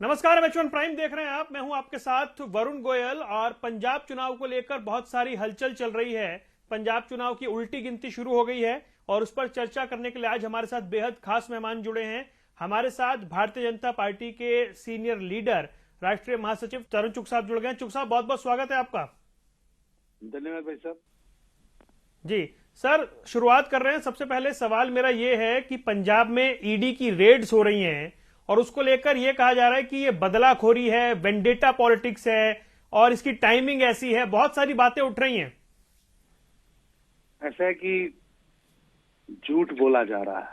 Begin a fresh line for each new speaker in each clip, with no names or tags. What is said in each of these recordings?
नमस्कार, H1 prime देख रहे हैं आप। मैं हूं आपके साथ वरुण गोयल। और पंजाब चुनाव को लेकर बहुत सारी हलचल चल रही है। पंजाब चुनाव की उल्टी गिनती शुरू हो गई है और उस पर चर्चा करने के लिए आज हमारे साथ बेहद खास मेहमान जुड़े हैं। हमारे साथ भारतीय जनता पार्टी के सीनियर लीडर, राष्ट्रीय महासचिव तरुण चुग साहब जुड़ गए हैं। चुग साहब, बहुत बहुत स्वागत है आपका।
धन्यवाद भाई साहब।
जी सर, शुरुआत कर रहे हैं। सबसे पहले सवाल मेरा ये है कि पंजाब में ईडी की रेड्स हो रही हैं और उसको लेकर यह कहा जा रहा है कि ये बदलाखोरी है, वेंडेटा पॉलिटिक्स है और इसकी टाइमिंग ऐसी है। बहुत सारी बातें उठ रही हैं।
ऐसा है कि झूठ बोला जा रहा है,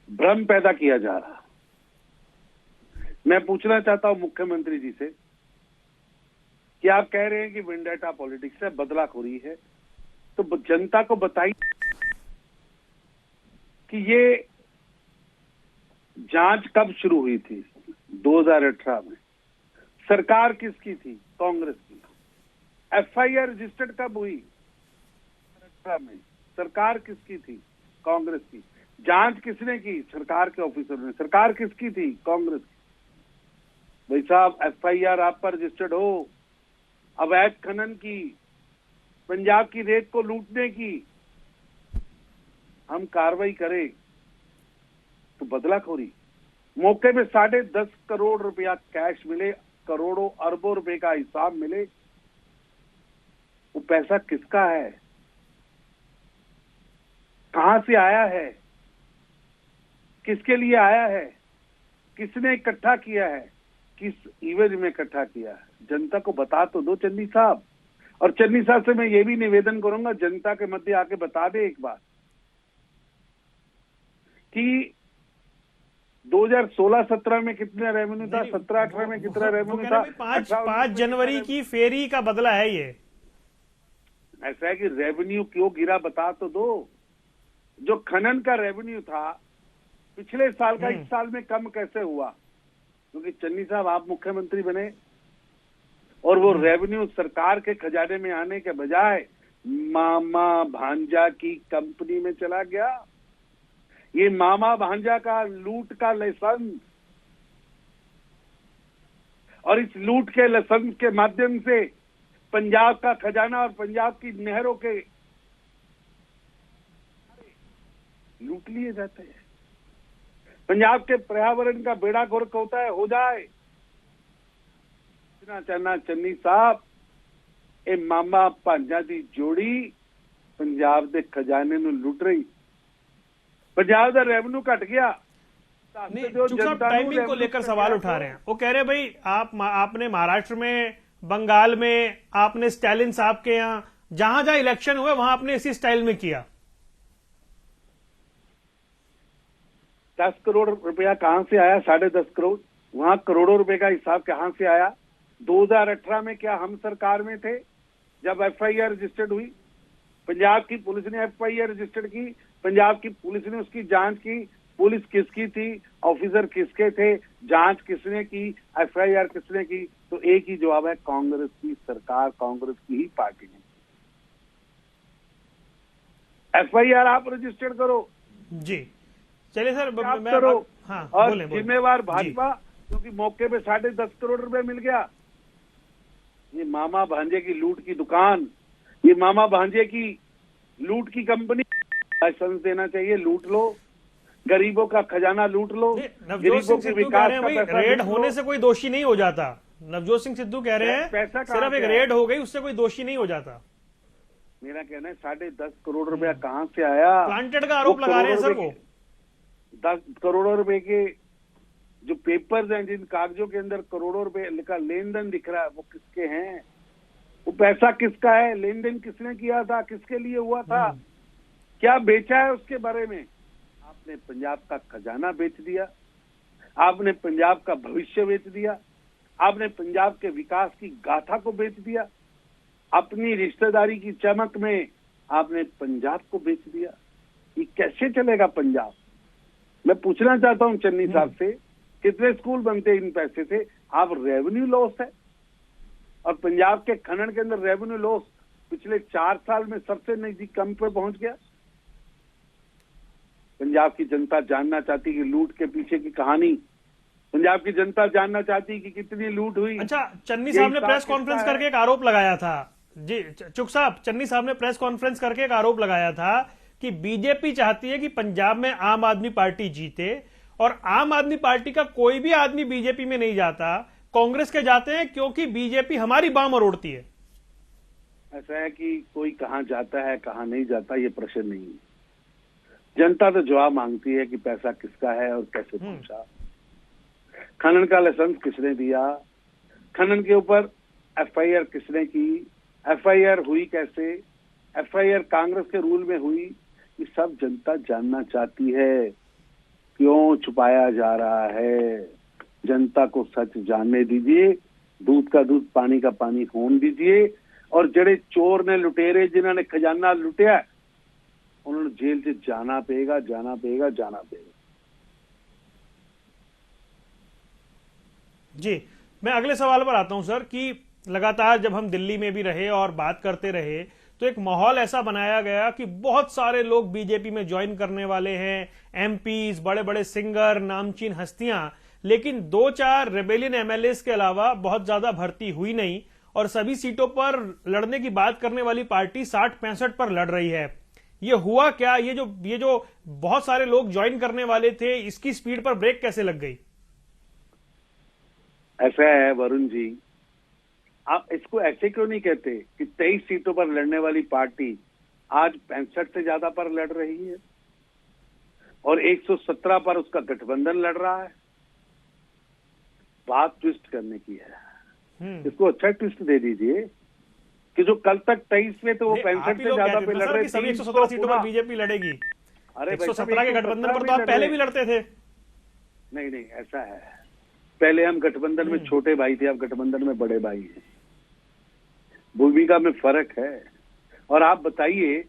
भ्रम पैदा किया जा रहा है। मैं पूछना चाहता हूं मुख्यमंत्री जी से कि आप कह रहे हैं कि वेंडेटा पॉलिटिक्स है, बदलाखोरी है, तो जनता को बताइए कि ये जांच कब शुरू हुई थी। 2018 में सरकार किसकी थी? कांग्रेस की। एफआईआर रजिस्टर्ड कब हुई? 2018 में सरकार किसकी थी? कांग्रेस की। जांच किसने की? सरकार के ऑफिसरों ने। सरकार किसकी थी? कांग्रेस की। भाई साहब, एफआईआर आप पर रजिस्टर्ड हो, अवैध खनन की, पंजाब की रेत को लूटने की, हम कार्रवाई करें तो बदलाखोरी। मौके में 10.5 करोड़ रुपया कैश मिले, करोड़ों अरबों रुपए का हिसाब मिले। वो पैसा किसका है? कहां से आया है? किसके लिए आया है? किसने इकट्ठा किया है? किस इवेंट में इकट्ठा किया है? जनता को बता तो दो चन्नी साहब। और चन्नी साहब से मैं ये भी निवेदन करूंगा, जनता के मध्य आके बता दे एक बार कि 2016-17 में कितना रेवेन्यू था, 17-18 में कितना रेवेन्यू था।
5 जनवरी की फेरी का बदला है ये।
ऐसा है कि रेवेन्यू क्यों गिरा, बता तो दो। जो खनन का रेवेन्यू था पिछले साल का इस साल में कम कैसे हुआ? क्योंकि चन्नी साहब आप मुख्यमंत्री बने और वो रेवेन्यू सरकार के खजाने में आने के बजाय मामा भांजा की कंपनी में चला गया। ये मामा भांजा का लूट का लाइसेंस, और इस लूट के लाइसेंस के माध्यम से पंजाब का खजाना और पंजाब की नहरों के लूट लिए जाते हैं। पंजाब के पर्यावरण का बेड़ा गर्क होता है, हो जाए। चाहना चन्नी साहब, ए मामा भांजा दी जोड़ी पंजाब के खजाने ਨੂੰ लुट रही। पंजाब का रेवेन्यू घट गया।
टाइमिंग को लेकर सवाल उठा रहे हैं। वो कह रहे हैं भाई आपने महाराष्ट्र में, बंगाल में आपने स्टालिन साहब के यहाँ जहां जहां इलेक्शन हुए वहां आपने इसी स्टाइल में किया।
10 करोड़ रुपया कहां से आया? 10.5 करोड़। वहां करोड़ों रुपए का हिसाब कहां से आया? 2018 में क्या हम सरकार में थे जब एफआईआर रजिस्टर्ड हुई? पंजाब की पुलिस ने एफआईआर रजिस्टर्ड की, पंजाब की पुलिस ने उसकी जांच की। पुलिस किसकी थी? ऑफिसर किसके थे? जांच किसने की? एफआईआर किसने की? तो एक ही जवाब है, कांग्रेस की सरकार, कांग्रेस की ही पार्टी ने। एफआईआर आप रजिस्टर्ड करो
जी। चलिए सर,
करो।
हाँ,
और जिम्मेवार भाजपा, क्योंकि मौके पे 10.5 करोड़ रुपए मिल गया। ये मामा भांजे की लूट की दुकान, ये मामा भांजे की लूट की कंपनी, लाइसेंस देना चाहिए। लूट लो, गरीबों का खजाना लूट लो, गरीबों के विकास का पैसा।
रेड होने से कोई दोषी नहीं हो जाता। नवजोत सिंह सिद्धू कह रहे हैं सिर्फ एक रेड हो गई उससे कोई दोषी नहीं हो जाता।
मेरा कहना है 10.5 करोड़ रुपया कहां से आया?
प्लांटेड का आरोप लगा रहे हैं सर वो।
10 करोड़ों रुपए के जो पेपर्स हैं, जिन कागजों के अंदर करोड़ों रुपए का लेन देन दिख रहा है, वो किसके हैं? वो पैसा किसका है? लेन देन किसने किया था? किसके लिए हुआ था? क्या बेचा है उसके बारे में? आपने पंजाब का खजाना बेच दिया, आपने पंजाब का भविष्य बेच दिया, आपने पंजाब के विकास की गाथा को बेच दिया, अपनी रिश्तेदारी की चमक में आपने पंजाब को बेच दिया। ये कैसे चलेगा पंजाब? मैं पूछना चाहता हूं चन्नी साहब से, कितने स्कूल बनते इन पैसे से? आप रेवेन्यू लॉस है, और पंजाब के खनन के अंदर रेवेन्यू लॉस पिछले 4 साल में सबसे नजदीक कम पे पहुंच गया। पंजाब की जनता जानना चाहती कि लूट के पीछे की कहानी पंजाब की जनता जानना चाहती कि कितनी लूट हुई।
अच्छा, चन्नी
ये
साहब ने
हिसाब
प्रेस
किसका
कॉन्फ्रेंस
है?
करके एक आरोप लगाया था। जी चुग साहब, चन्नी साहब ने प्रेस कॉन्फ्रेंस करके एक आरोप लगाया था कि बीजेपी चाहती है कि पंजाब में आम आदमी पार्टी जीते, और आम आदमी पार्टी का कोई भी आदमी बीजेपी में नहीं जाता, कांग्रेस के जाते हैं क्योंकि बीजेपी हमारी बांह मरोड़ती है।
ऐसा है कि कोई कहाँ जाता है कहाँ नहीं जाता, ये प्रश्न नहीं है। जनता तो जवाब मांगती है कि पैसा किसका है और कैसे पहुंचा, खनन का लाइसेंस किसने दिया, खनन के ऊपर एफआईआर किसने की, एफआईआर हुई कैसे, एफआईआर कांग्रेस के रूल में हुई, ये सब जनता जानना चाहती है। क्यों छुपाया जा रहा है? जनता को सच जानने दीजिए, दूध का दूध पानी का पानी होने दीजिए। और जड़े चोर ने लुटेरे जिन्होंने खजाना लुटिया, उन्होंने जेल से जाना पड़ेगा, जाना पड़ेगा, जाना पड़ेगा।
जी, मैं अगले सवाल पर आता हूं सर कि लगातार जब हम दिल्ली में भी रहे और बात करते रहे तो एक माहौल ऐसा बनाया गया कि बहुत सारे लोग बीजेपी में ज्वाइन करने वाले हैं, एमपीज, बड़े बड़े सिंगर, नामचीन हस्तियां, लेकिन 2-4 रेबेलियन एमएलएस के अलावा बहुत ज्यादा भर्ती हुई नहीं, और सभी सीटों पर लड़ने की बात करने वाली पार्टी 60-65 पर लड़ रही है। ये हुआ क्या? ये जो बहुत सारे लोग ज्वाइन करने वाले थे, इसकी स्पीड पर ब्रेक कैसे लग गई?
ऐसा है वरुण जी, आप इसको ऐसे क्यों नहीं कहते कि 23 सीटों पर लड़ने वाली पार्टी आज 65 से ज्यादा पर लड़ रही है और 117 पर उसका गठबंधन लड़ रहा है। बात ट्विस्ट करने की है, इसको अच्छा ट्विस्ट दे दीजिए कि जो कल तक 23 में तो वो 65 से ज्यादा पे लड़ रहे थे,
सभी 117 सीटों पर बीजेपी लड़ेगी।
अरे
117 के गठबंधन पर तो आप पहले भी लड़ते थे।
नहीं नहीं, ऐसा है, पहले हम गठबंधन में छोटे भाई थे, अब गठबंधन में बड़े भाई हैं। भूमिका में फर्क है। और आप बताइए,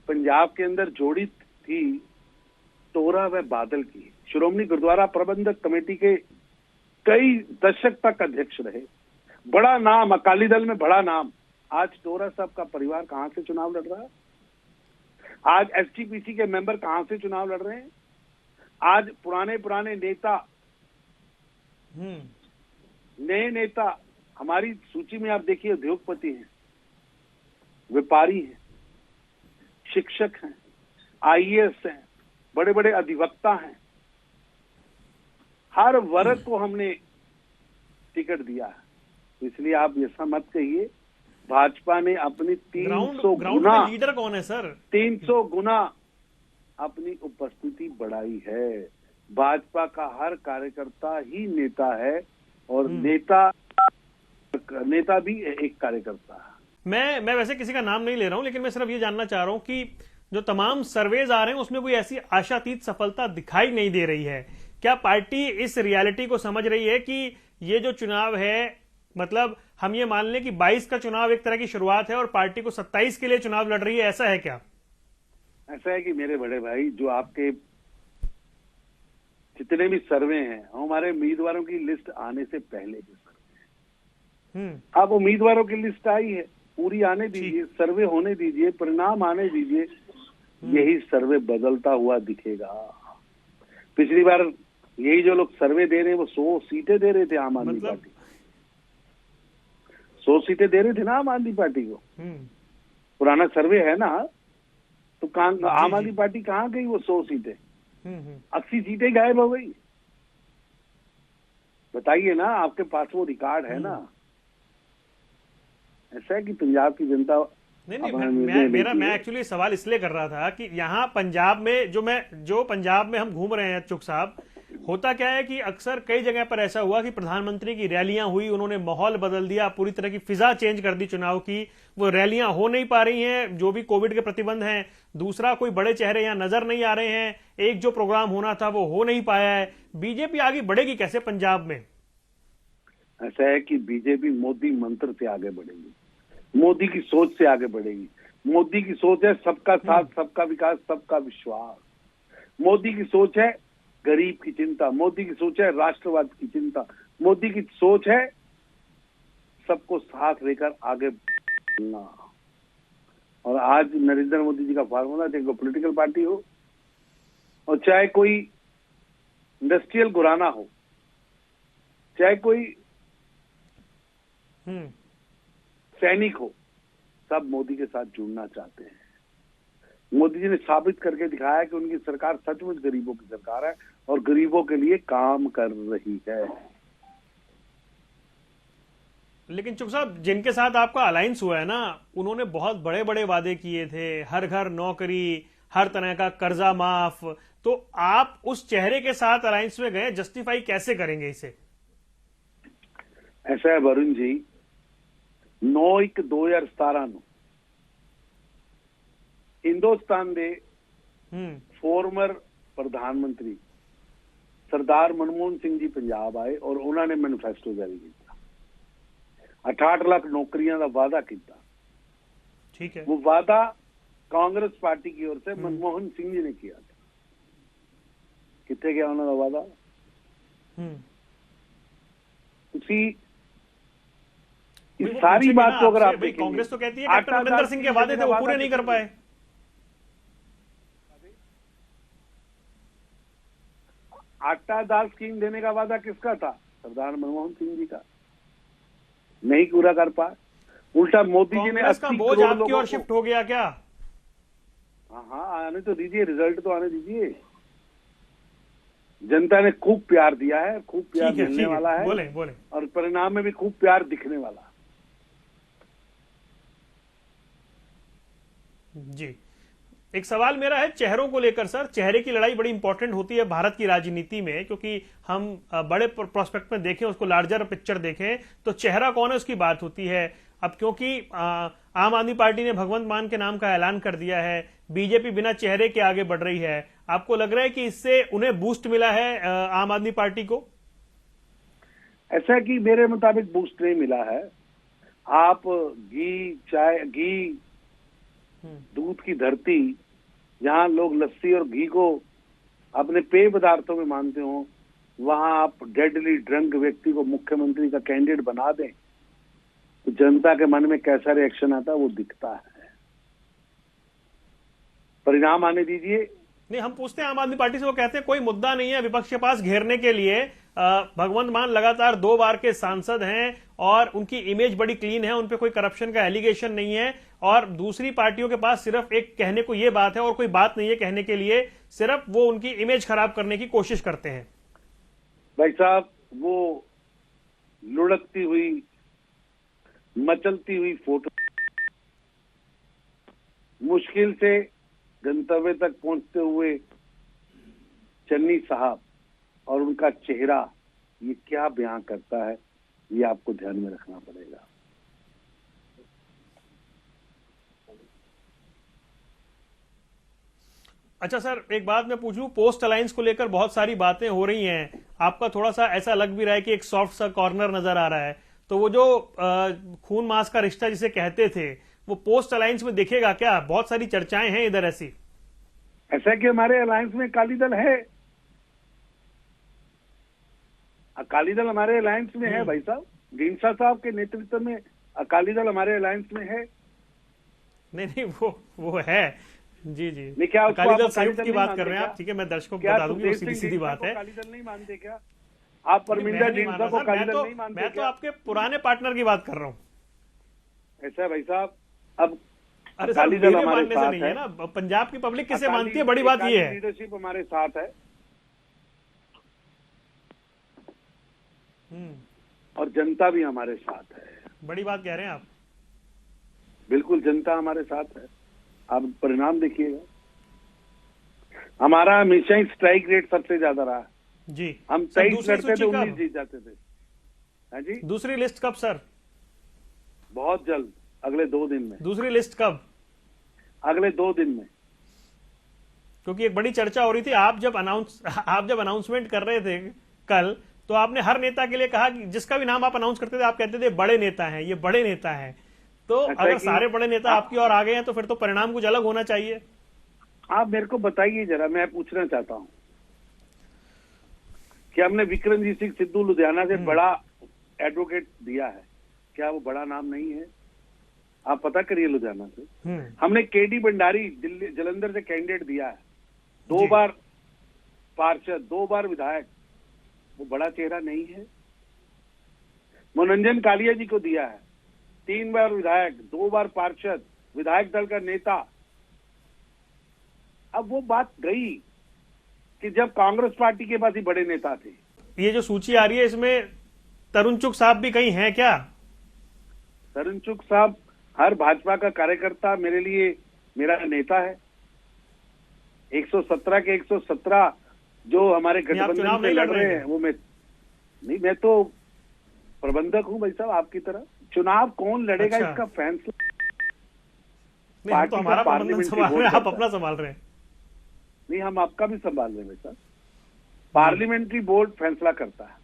पंजाब के अंदर जोड़ी थी तोरा व बादल की, श्रोमणी गुरुद्वारा प्रबंधक कमेटी के कई दशक तक अध्यक्ष रहे, बड़ा नाम, अकाली दल में बड़ा नाम। आज तोरा साहब का परिवार कहां से चुनाव लड़ रहा है? आज एसटीपीसी के मेंबर कहां से चुनाव लड़ रहे हैं? आज पुराने नेता, नए नेता हमारी सूची में आप देखिए, उद्योगपति हैं, व्यापारी हैं, शिक्षक हैं, आईएएस हैं, बड़े बड़े अधिवक्ता हैं। हर वर्ग को हमने टिकट दिया है। इसलिए आप ऐसा मत कहिए, भाजपा ने अपनी 300 गुना,
लीडर कौन है सर?
300 गुना अपनी उपस्थिति बढ़ाई है। भाजपा का हर कार्यकर्ता ही नेता है, और नेता भी एक कार्यकर्ता है।
मैं वैसे किसी का नाम नहीं ले रहा हूं, लेकिन मैं सिर्फ ये जानना चाह रहा हूं कि जो तमाम सर्वेज आ रहे हैं उसमें कोई ऐसी आशातीत सफलता दिखाई नहीं दे रही है। क्या पार्टी इस रियलिटी को समझ रही है कि ये जो चुनाव है, मतलब हम ये मान लें कि 22 का चुनाव एक तरह की शुरुआत है और पार्टी को 27 के लिए चुनाव लड़ रही है, ऐसा है क्या?
ऐसा है कि मेरे बड़े भाई, जो आपके जितने भी सर्वे हैं, हमारे उम्मीदवारों की लिस्ट आने से पहले के सर्वे, अब उम्मीदवारों की लिस्ट आई है, पूरी आने दीजिए, सर्वे होने दीजिए, परिणाम आने दीजिए, यही सर्वे बदलता हुआ दिखेगा। पिछली बार यही जो लोग सर्वे दे रहे हैं वो 100 सीटें दे रहे थे आम आदमी पार्टी, 100 सीटें दे रहे थे ना आम आदमी पार्टी को। पुराना सर्वे है ना, तो आम आदमी पार्टी कहाँ गई? वो 100 सीटें, 80 सीटें गायब हो गई। बताइए ना, आपके पास वो रिकॉर्ड है ना। ऐसा है कि पंजाब की जनता
मैं एक्चुअली सवाल इसलिए कर रहा था कि यहाँ पंजाब में जो पंजाब में हम घूम रहे हैं चुग साहब, होता क्या है कि अक्सर कई जगह पर ऐसा हुआ कि प्रधानमंत्री की रैलियां हुई, उन्होंने माहौल बदल दिया, पूरी तरह की फिजा चेंज कर दी चुनाव की। वो रैलियां हो नहीं पा रही हैं, जो भी कोविड के प्रतिबंध हैं। दूसरा, कोई बड़े चेहरे यहां नजर नहीं आ रहे हैं, एक जो प्रोग्राम होना था वो हो नहीं पाया है। बीजेपी आगे बढ़ेगी कैसे पंजाब में?
ऐसा है कि बीजेपी मोदी मंत्र से आगे बढ़ेगी, मोदी की सोच से आगे बढ़ेगी। मोदी की सोच है सबका साथ, सबका विकास, सबका विश्वास। मोदी की सोच है गरीब की चिंता, मोदी की सोच है राष्ट्रवाद की चिंता, मोदी की सोच है सबको साथ लेकर आगे बढ़ना। और आज नरेंद्र मोदी जी का फार्मूला, चाहे कोई पॉलिटिकल पार्टी हो और चाहे कोई इंडस्ट्रियल घराना हो, चाहे कोई
हम्म।
सैनिक हो, सब मोदी के साथ जुड़ना चाहते हैं। मोदी जी ने साबित करके दिखाया कि उनकी सरकार सचमुच गरीबों की सरकार है और गरीबों के लिए काम कर रही है।
लेकिन चुग साहब, जिनके साथ आपका अलायंस हुआ है ना, उन्होंने बहुत बड़े बड़े वादे किए थे, हर घर नौकरी, हर तरह का कर्जा माफ। तो आप उस चेहरे के साथ अलायंस में गए, जस्टिफाई कैसे करेंगे इसे?
ऐसा है वरुण जी, 9/1/2017 ਨੂੰ हिंदुस्तान ਦੇ फॉर्मर प्रधानमंत्री सरदार मनमोहन सिंह जी पंजाब आए और उन्होंने मैनिफेस्टो जारी किया। 68 लाख नौकरियों का वादा किया।
ठीक है।
वो वादा कांग्रेस पार्टी की ओर से मनमोहन सिंह जी ने किया था। कितने गया उन्होंने वादा? उसी इस सारी बात को अगर आप देखेंगे,
कांग्रेस तो कहती है कैप्टन अमरिंदर सिंह के वादे थे, वो पूरे नहीं कर पाए।
आटा दाल स्कीम देने का वादा किसका था? सरदार मनमोहन सिंह जी का। नहीं पूरा कर पाए। उल्टा मोदी जी ने 80
बोझ
करोड़
आपकी ओर शिफ्ट हो गया क्या?
हाँ, आने तो दीजिए, रिजल्ट तो आने दीजिए। जनता ने खूब प्यार दिया है, खूब प्यार मिलने वाला है।
बोले।
और परिणाम में भी खूब प्यार दिखने वाला है।
जी, एक सवाल मेरा है चेहरों को लेकर सर। चेहरे की लड़ाई बड़ी इंपॉर्टेंट होती है भारत की राजनीति में, क्योंकि हम बड़े प्रोस्पेक्ट में देखें, उसको लार्जर पिक्चर देखें तो चेहरा कौन है उसकी बात होती है। अब क्योंकि आम आदमी पार्टी ने भगवंत मान के नाम का ऐलान कर दिया है, बीजेपी बिना चेहरे के आगे बढ़ रही है, आपको लग रहा है कि इससे उन्हें बूस्ट मिला है आम आदमी पार्टी को?
ऐसा कि मेरे मुताबिक बूस्ट नहीं मिला है। आप घी, चाय, घी, दूध की धरती, जहां लोग लस्सी और घी को अपने पेय पदार्थों में मानते हो, वहां आप डेडली ड्रंक व्यक्ति को मुख्यमंत्री का कैंडिडेट बना दें तो जनता के मन में कैसा रिएक्शन आता है वो दिखता है। परिणाम आने दीजिए।
नहीं, हम पूछते हैं आम आदमी पार्टी से, वो कहते हैं कोई मुद्दा नहीं है विपक्ष के पास घेरने के लिए। भगवंत मान लगातार 2 बार के सांसद हैं और उनकी इमेज बड़ी क्लीन है, उनपे कोई करप्शन का एलिगेशन नहीं है। और दूसरी पार्टियों के पास सिर्फ एक कहने को ये बात है और कोई बात नहीं है कहने के लिए, सिर्फ वो उनकी इमेज खराब करने की कोशिश करते हैं।
भाई साहब, वो लुढ़कती हुई, मचलती हुई फोटो मुश्किल से गंतव्य तक पहुंचते हुए चन्नी साहब और उनका चेहरा, ये क्या बयां करता है, ये आपको ध्यान में रखना पड़ेगा।
अच्छा सर, एक बात मैं पूछूं, पोस्ट अलायंस को लेकर बहुत सारी बातें हो रही हैं, आपका थोड़ा सा ऐसा लग भी रहा है कि एक सॉफ्ट सा कॉर्नर नजर आ रहा है, तो वो जो खून मांस का रिश्ता जिसे कहते थे, वो पोस्ट अलायंस में दिखेगा क्या? बहुत सारी चर्चाएं हैं इधर ऐसी।
ऐसा कि हमारे अलायंस में अकाली दल है, अकाली दल हमारे अलायंस में है भाई साहब। ढींडसा साहब के नेतृत्व में अकाली दल हमारे अलायंस में है।
नहीं, वो है। जी।
नहीं, क्या
अकाली दल संयुक्त की बात कर रहे हैं आप? ठीक है, मैं दर्शकों को बता दूंगी, सीधी सीधी बात है।
अकाली दल नहीं मानते क्या आप? परमिंदर ढींडसा को अकाली दल नहीं मानते?
मैं तो आपके पुराने पार्टनर की बात कर रहा हूँ।
ऐसा है भाई साहब। अब
अरे अकाली दल हमारे साथ है ना, पंजाब की पब्लिक किसे मानती है, बड़ी बात ये है।
लीडरशिप हमारे साथ है और जनता भी हमारे साथ है।
बड़ी बात कह रहे हैं आप।
बिल्कुल, जनता हमारे साथ है। आप परिणाम देखिएगा, हमारा हमेशा ही स्ट्राइक रेट सबसे ज्यादा रहा
जी।
हम 23 करते थे, 19 जीत जाते थे। हाँ जी।
दूसरी लिस्ट कब सर?
बहुत जल्द, अगले 2 दिन में।
दूसरी लिस्ट कब?
अगले 2 दिन में।
क्योंकि एक बड़ी चर्चा हो रही थी, आप जब अनाउंसमेंट कर रहे थे कल, तो आपने हर नेता के लिए कहा कि जिसका भी नाम आप अनाउंस करते थे, आप कहते थे बड़े नेता हैं, ये बड़े नेता हैं। तो अगर सारे बड़े नेता आपकी ओर आ गए हैं तो फिर तो परिणाम कुछ अलग होना चाहिए।
आप मेरे को बताइए जरा, मैं पूछना चाहता हूं कि हमने विक्रमजीत सिंह सिद्धू लुधियाना से बड़ा एडवोकेट दिया है, क्या वो बड़ा नाम नहीं है? आप पता करिए लुधियाना से। हमने केडी भंडारी दिल्ली जलंधर से कैंडिडेट दिया है, 2 बार पार्षद, 2 बार विधायक, वो बड़ा चेहरा नहीं है? मनोरंजन कालिया जी को दिया है, 3 बार विधायक, 2 बार पार्षद, विधायक दल का नेता। अब वो बात गई कि जब कांग्रेस पार्टी के पास ही बड़े नेता थे।
ये जो सूची आ रही है इसमें तरुण चुग साहब भी कहीं हैं क्या?
तरुण चुग साहब हर भाजपा का कार्यकर्ता मेरे लिए मेरा नेता है। 117 के 117 जो हमारे गठबंधन में लड़ रहे हैं वो मैं तो प्रबंधक हूं भाई साहब, आपकी तरह। चुनाव कौन लड़ेगा
अच्छा।
इसका फैसला
नहीं, तो हमारा प्रबंधन संभाल रहे हैं, आप अपना संभाल रहे हैं।
नहीं, हम आपका भी संभाल रहे हैं भाई साहब। पार्लियामेंट्री बोर्ड फैसला करता है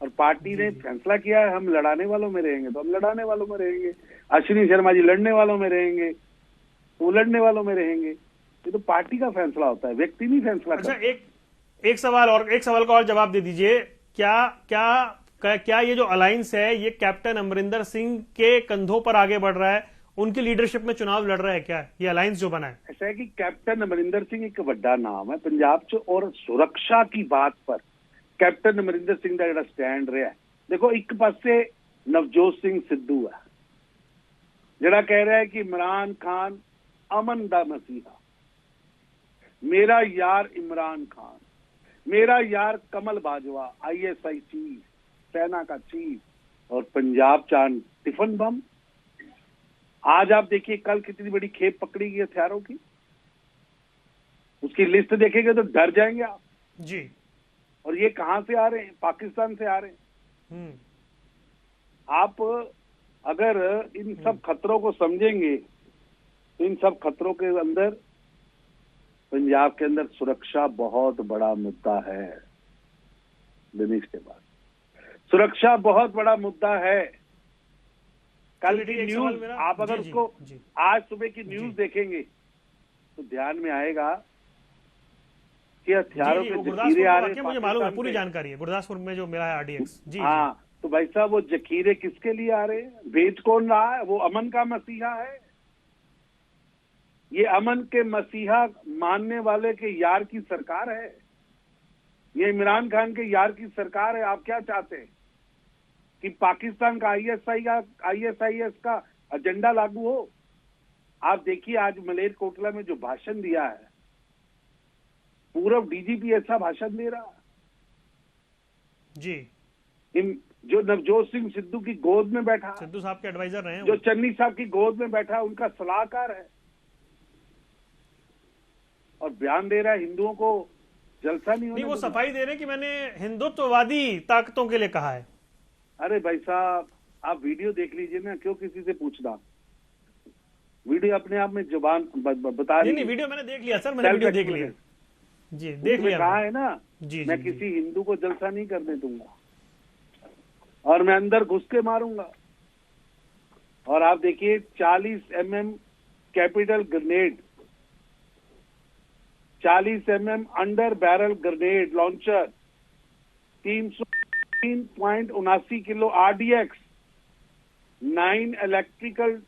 और पार्टी ने फैसला किया है हम लड़ाने वालों में रहेंगे तो हम लड़ाने वालों में रहेंगे। अश्विनी शर्मा जी लड़ने वालों में रहेंगे तो लड़ने वालों में रहेंगे। ये तो पार्टी का फैसला होता है, व्यक्ति नहीं फैसला करता।
अच्छा, एक सवाल का और जवाब दे दीजिए। क्या ये जो अलायंस है ये कैप्टन अमरिंदर सिंह के कंधों पर आगे बढ़ रहा है? उनकी लीडरशिप में चुनाव लड़ रहा है क्या ये अलायंस जो बना है?
ऐसा है कि कैप्टन अमरिंदर सिंह एक बड़ा नाम है पंजाब च, और सुरक्षा की बात पर कैप्टन अमरिंदर सिंह का जो स्टैंड रहा है, देखो एक पासे नवजोत सिंह सिद्धू है जरा कह रहा है कि इमरान खान अमन दा मसीहा, मेरा यार इमरान खान, मेरा यार कमल बाजवा ISI चीफ, सेना का चीफ, और पंजाब चांद टिफन बम। आज आप देखिए कल कितनी बड़ी खेप पकड़ी गई हथियारों की, उसकी लिस्ट देखेंगे तो डर जाएंगे आप
जी।
और ये कहां से आ रहे हैं? पाकिस्तान से आ रहे हैं। आप अगर इन सब खतरों को समझेंगे तो इन सब खतरों के अंदर पंजाब के अंदर सुरक्षा बहुत बड़ा मुद्दा है। दिनेश के बाद सुरक्षा बहुत बड़ा मुद्दा है। कल की न्यूज आप अगर उसको आज सुबह की न्यूज देखेंगे तो ध्यान में आएगा कि हथियारों के जखीरे आ रहे हैं।
मुझे मालूम है, पूरी जानकारी है, गुरदासपुर में जो मेरा है RDX जी।
हाँ, तो भाई साहब वो जखीरे किसके लिए आ रहे हैं? भेज कौन रहा है? वो अमन का मसीहा है। ये अमन के मसीहा मानने वाले के यार की सरकार है, ये इमरान खान के यार की सरकार है। आप क्या चाहते हैं कि पाकिस्तान का ISIS का एजेंडा लागू हो? आप देखिए आज मलेरकोटला में जो भाषण दिया है, पूर्व DGP ऐसा भाषण दे रहा
जी।
जो नवजोत सिंह सिद्धू की गोद में बैठा,
सिद्धू साहब के एडवाइजर रहे हैं,
जो चन्नी साहब की गोद में बैठा उनका सलाहकार है और बयान दे रहा है हिंदुओं को जलसा नहीं होने।
वो सफाई दे रहे हैं कि मैंने हिंदुत्ववादी ताकतों के लिए कहा है।
अरे भाई साहब आप वीडियो देख लीजिए ना, क्यों किसी से पूछना? वीडियो अपने आप में जुबान बता रही है।
नहीं, वीडियो मैंने देख लिया सर, मैंने वीडियो देख लिया जी, देख लिया।
कहा है ना
जी,
मैं किसी हिंदू को जलसा नहीं करने दूंगा और मैं अंदर घुस के मारूंगा। और आप देखिए 40 mm capital grenade, 40 mm under barrel grenade launcher, 303.79 kilo RDX, 9 electrical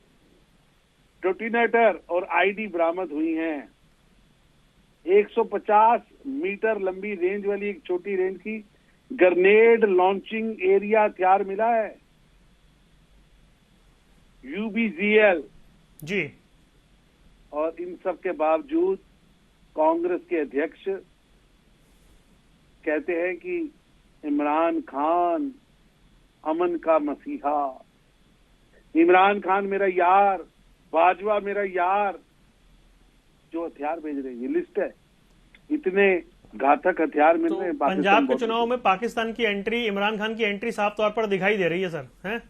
detonator और ID बरामद हुई हैं। 150 मीटर लंबी रेंज वाली एक छोटी रेंज की ग्रेनेड लॉन्चिंग एरिया हथियार मिला है, UBGL
जी।
और इन सब के बावजूद कांग्रेस के अध्यक्ष कहते हैं कि इमरान खान अमन का मसीहा, इमरान खान मेरा यार, बाजवा मेरा यार, जो हथियार भेज रहे हैं। ये लिस्ट है, इतने घातक हथियार मिल रहे हैं।
पंजाब के चुनाव में पाकिस्तान की एंट्री, इमरान खान की एंट्री साफ तौर पर दिखाई दे रही है सर, हैं?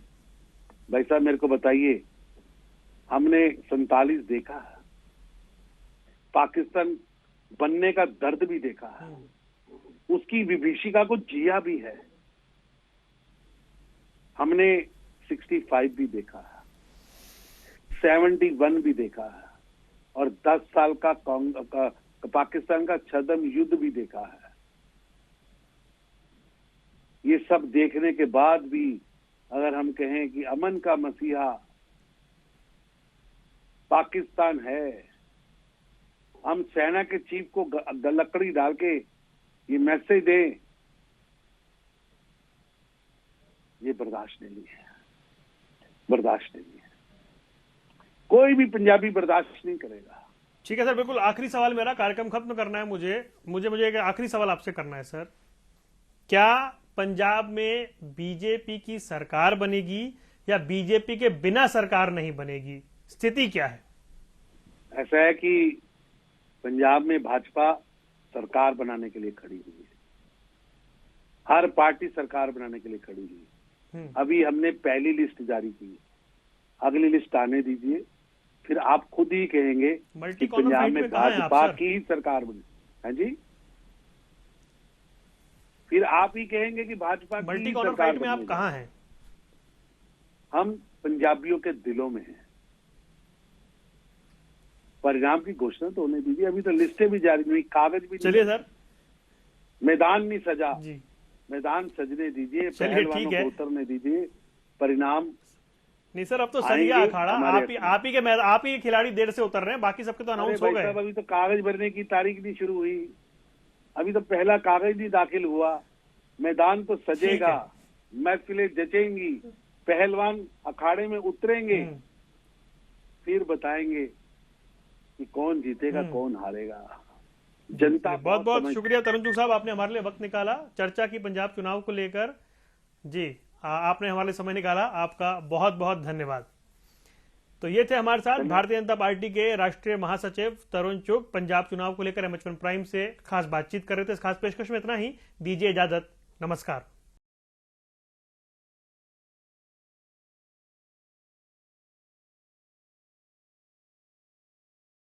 भाई साहब मेरे को बताइए, हमने 47 देखा है, पाकिस्तान बनने का दर्द भी देखा है, उसकी विभीषिका को जिया भी है, हमने 65 भी देखा है, 71 भी देखा है और 10 साल का पाकिस्तान का छद्म युद्ध भी देखा है। ये सब देखने के बाद भी अगर हम कहें कि अमन का मसीहा पाकिस्तान है, हम सेना के चीफ को गलकड़ी डाल के ये मैसेज दें, ये बर्दाश्त नहीं है, बर्दाश्त नहीं है, कोई भी पंजाबी बर्दाश्त नहीं करेगा।
ठीक है सर, बिल्कुल आखिरी सवाल मेरा, कार्यक्रम खत्म करना है मुझे एक आखिरी सवाल आपसे करना है सर। क्या पंजाब में बीजेपी की सरकार बनेगी या बीजेपी के बिना सरकार नहीं बनेगी? स्थिति क्या है?
ऐसा है कि पंजाब में भाजपा सरकार बनाने के लिए खड़ी हुई है, हर पार्टी सरकार बनाने के लिए खड़ी हुई है। अभी हमने पहली लिस्ट जारी की, अगली लिस्ट आने दीजिए, फिर आप खुद ही कहेंगे कि पंजाब में भाजपा की ही सरकार बने। हाँ जी, फिर आप ही कहेंगे कि भाजपा की ही सरकार
में आप कहाँ हैं?
हम पंजाबियों के दिलों में हैं। परिणाम की घोषणा तो होने दीजिए, अभी तो लिस्टें भी जारी नहीं, कागज भी।
चलिए सर,
मैदान नहीं सजा
जी,
मैदान सजने दीजिए, पहलवानों को उतरने दीजिए, परिणाम
नहीं सर, अब तो सज गया अखाड़ा। आप ही खिलाड़ी देर से उतर रहे हैं, बाकी सबके तो अनाउंस हो गए।
अभी तो कागज भरने की तारीख नहीं शुरू हुई, अभी तो पहला कागज नहीं दाखिल हुआ। मैदान तो सजेगा, महफिलें जचेंगी, पहलवान अखाड़े में उतरेंगे, फिर बताएंगे कि कौन जीतेगा कौन हारेगा। जनता
बहुत बहुत शुक्रिया तरुण चुग साहब, आपने हमारे लिए वक्त निकाला चर्चा की पंजाब चुनाव को लेकर। जी, आपने हमारे लिए समय निकाला, आपका बहुत बहुत धन्यवाद। तो ये थे हमारे साथ भारतीय जनता पार्टी के राष्ट्रीय महासचिव तरुण चुग, पंजाब चुनाव को लेकर MH1 प्राइम से खास बातचीत कर रहे थे। इस खास पेशकश में इतना ही, दीजिए इजाजत, नमस्कार।